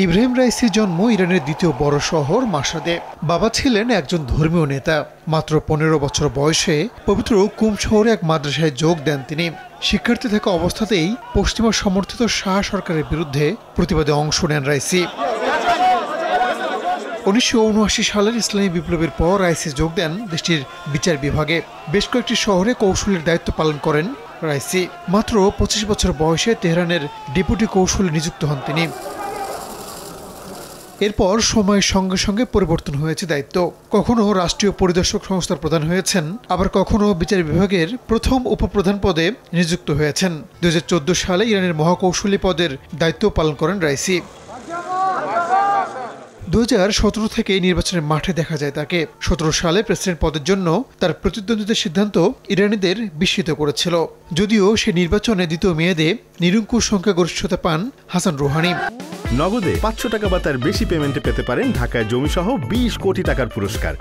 ইব্রাহিম রাইসির জন্ম ইরানের দ্বিতীয় বড় শহর মাশহাদে। বাবা ছিলেন একজন ধর্মীয় নেতা। মাত্র 15 বছর বয়সে পবিত্র কুম শহরে এক মাদ্রাসায় যোগ দেন তিনি। শিক্ষার্থী থাকা অবস্থাতেই পশ্চিমা সমর্থিত শাহ সরকারের বিরুদ্ধে প্রতিবাদে অংশ নেন রাইসি। 1979 সালের ইসলামী বিপ্লবের পর রাইসি যোগ দেন দেশটির বিচার বিভাগে। বেশ কয়েকটি শহরে কৌশলের দায়িত্ব পালন করেন রাইসি। মাত্র 25 বছর বয়সে তেহরানের ডেপুটি কৌশলে নিযুক্ত হন তিনি। এরপর সময়ের সঙ্গে সঙ্গে পরিবর্তন হয়েছে দায়িত্ব। কখনো রাষ্ট্রীয় পরিদর্শক সংস্থার প্রধান হয়েছেন, আবার কখনো বিচার বিভাগের প্রথম উপপ্রধান পদে নিযুক্ত হয়েছেন। 2014 সালে ইরানের মহাকৌশলী পদের দায়িত্ব পালন করেন রাইসি। 2017 থেকে নির্বাচনের মাঠে দেখা যায় তাকে। 17 সালে প্রেসিডেন্ট পদের জন্য তার প্রতিদ্বন্দ্বিতার সিদ্ধান্ত ইরানিদের বিস্মিত করেছিল। যদিও সে নির্বাচনে দ্বিতীয় মেয়াদে নিরঙ্কুশ সংখ্যাগরিষ্ঠতা পান হাসান রুহানি। নগদে 500 টাকা বা তার বেশি পেমেন্টে পেতে পারেন ঢাকায় জমিসহ 20 কোটি টাকার পুরস্কার।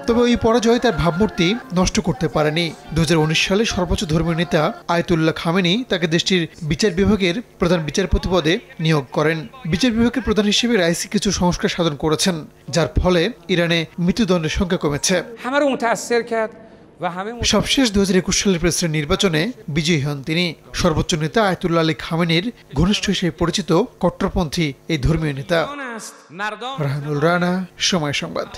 তবে ওই পরাজয় তার ভাবমূর্তি নষ্ট করতে পারেনি। 2019 সালে সর্বোচ্চ ধর্মীয় নেতা আয়াতুল্লাহ খামেনি তাকে দেশটির বিচার বিভাগের প্রধান বিচারপতি পদে নিয়োগ করেন। বিচার বিভাগের প্রধান হিসেবে রাইসি কিছু সংস্কার সাধন করেছেন, যার ফলে ইরানে মৃত্যুদণ্ডের সংখ্যা কমেছে। সবশেষ 2021 সালের প্রেসিডেন্ট নির্বাচনে বিজয়ী হন তিনি। সর্বোচ্চ নেতা আয়াতুল্লাহ আলী খামেনির ঘনিষ্ঠ হিসেবে পরিচিত কট্টরপন্থী এই ধর্মীয় নেতা। রাহানুল রানা, সময় সংবাদ।